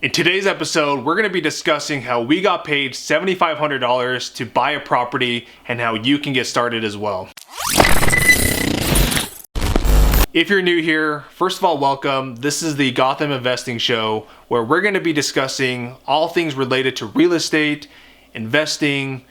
In today's episode, we're going to be discussing how we got paid $7,500 to buy a property and how you can get started as well. If you're new here, first of all, welcome. This is the Gotham Investing Show, where we're going to be discussing all things related to real estate, investing,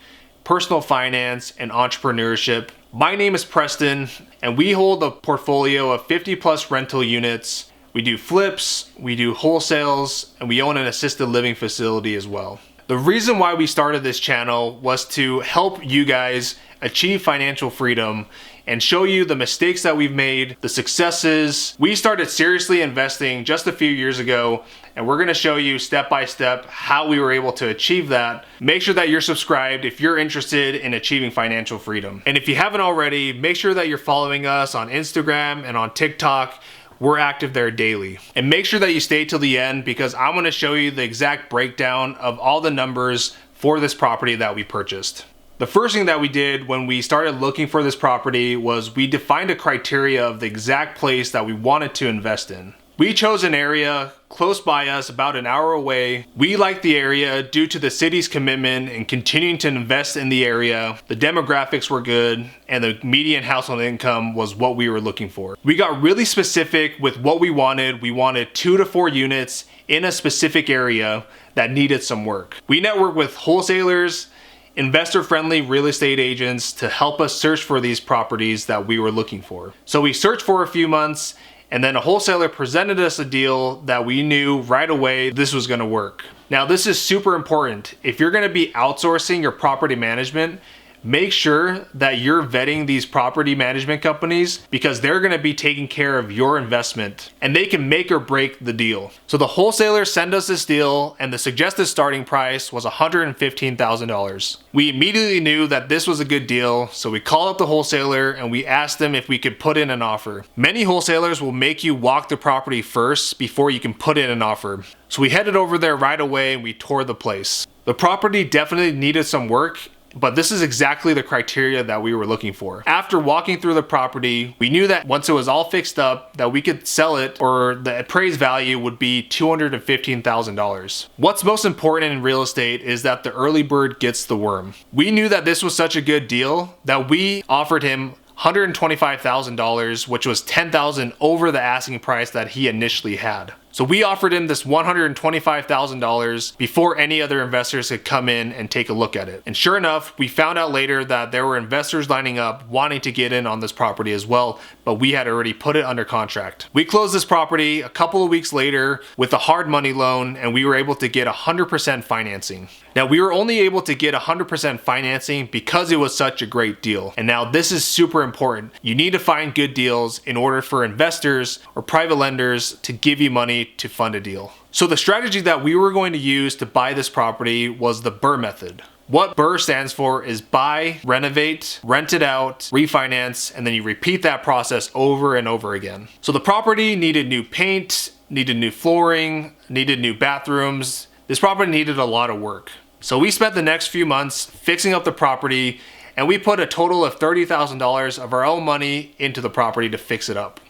personal finance, and entrepreneurship. My name is Preston, and we hold a portfolio of 50 plus rental units. We do flips, we do wholesales, and we own an assisted living facility as well. The reason why we started this channel was to help you guys achieve financial freedom and show you the mistakes that we've made, the successes. We started seriously investing just a few years ago, and we're gonna show you step by step how we were able to achieve that. Make sure that you're subscribed if you're interested in achieving financial freedom. And if you haven't already, make sure that you're following us on Instagram and on TikTok. We're active there daily. And make sure that you stay till the end because I'm gonna show you the exact breakdown of all the numbers for this property that we purchased. The first thing that we did when we started looking for this property was we defined a criteria of the exact place that we wanted to invest in. We chose an area close by us, about an hour away. We liked the area due to the city's commitment and continuing to invest in the area. The demographics were good and the median household income was what we were looking for. We got really specific with what we wanted. We wanted 2 to 4 units in a specific area that needed some work. We networked with wholesalers, investor-friendly real estate agents to help us search for these properties that we were looking for. So we searched for a few months, and then a wholesaler presented us a deal that we knew right away this was gonna work. Now this is super important. If you're gonna be outsourcing your property management, make sure that you're vetting these property management companies because they're gonna be taking care of your investment and they can make or break the deal. So the wholesaler sent us this deal and the suggested starting price was $115,000. We immediately knew that this was a good deal, so we called up the wholesaler and we asked them if we could put in an offer. Many wholesalers will make you walk the property first before you can put in an offer. So we headed over there right away and we toured the place. The property definitely needed some work, but this is exactly the criteria that we were looking for. After walking through the property, we knew that once it was all fixed up, that we could sell it or the appraised value would be $215,000. What's most important in real estate is that the early bird gets the worm. We knew that this was such a good deal that we offered him $125,000, which was $10,000 over the asking price that he initially had. So we offered him this $125,000 before any other investors could come in and take a look at it. And sure enough, we found out later that there were investors lining up wanting to get in on this property as well, but we had already put it under contract. We closed this property a couple of weeks later with a hard money loan and we were able to get 100% financing. Now we were only able to get 100% financing because it was such a great deal. And now this is super important. You need to find good deals in order for investors or private lenders to give you money to fund a deal. So the strategy that we were going to use to buy this property was the BRRRR Method. What BRRRR stands for is buy, renovate, rent it out, refinance, and then you repeat that process over and over again. So the property needed new paint, needed new flooring, needed new bathrooms. This property needed a lot of work. So we spent the next few months fixing up the property and we put a total of $30,000 of our own money into the property to fix it up.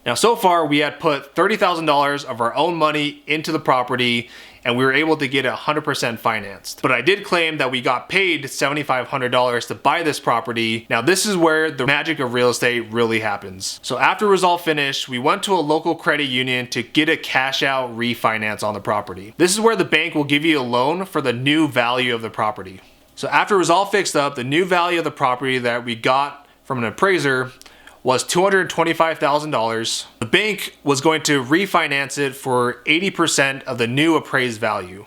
Now so far we had put $30,000 of our own money into the property and we were able to get it 100% financed. But I did claim that we got paid $7,500 to buy this property. Now this is where the magic of real estate really happens. So after it was all finished, we went to a local credit union to get a cash out refinance on the property. This is where the bank will give you a loan for the new value of the property. So after it was all fixed up, the new value of the property that we got from an appraiser was $225,000. The bank was going to refinance it for 80% of the new appraised value.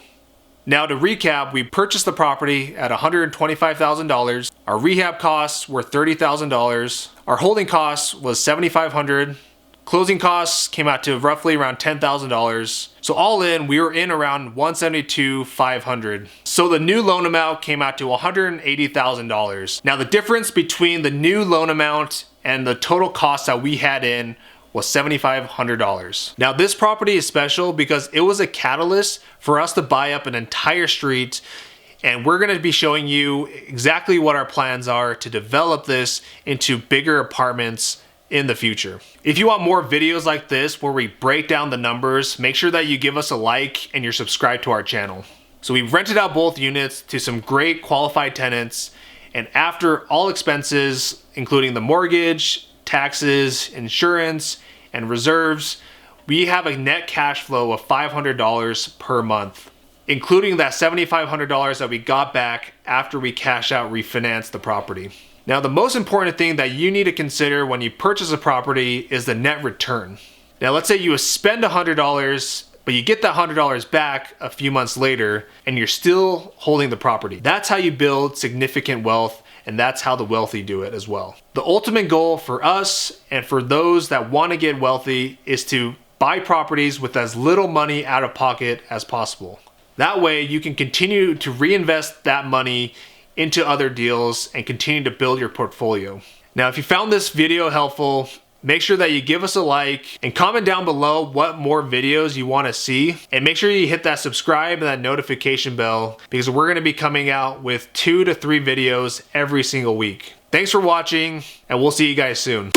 Now to recap, we purchased the property at $125,000. Our rehab costs were $30,000. Our holding costs was $7,500. Closing costs came out to roughly around $10,000. So all in, we were in around $172,500. So the new loan amount came out to $180,000. Now the difference between the new loan amount and the total cost that we had in was $7,500. Now this property is special because it was a catalyst for us to buy up an entire street, and we're gonna be showing you exactly what our plans are to develop this into bigger apartments in the future. If you want more videos like this where we break down the numbers, make sure that you give us a like and you're subscribed to our channel. So we've rented out both units to some great qualified tenants, and after all expenses, including the mortgage, taxes, insurance, and reserves, we have a net cash flow of $500 per month, including that $7,500 that we got back after we cash out refinance the property. Now, the most important thing that you need to consider when you purchase a property is the net return. Now, let's say you spend $100, but you get that $100 back a few months later and you're still holding the property. That's how you build significant wealth, and that's how the wealthy do it as well. The ultimate goal for us and for those that want to get wealthy is to buy properties with as little money out of pocket as possible. That way you can continue to reinvest that money into other deals and continue to build your portfolio. Now, if you found this video helpful, make sure that you give us a like and comment down below what more videos you want to see, and make sure you hit that subscribe and that notification bell, because we're going to be coming out with 2 to 3 videos every single week. Thanks for watching, and we'll see you guys soon.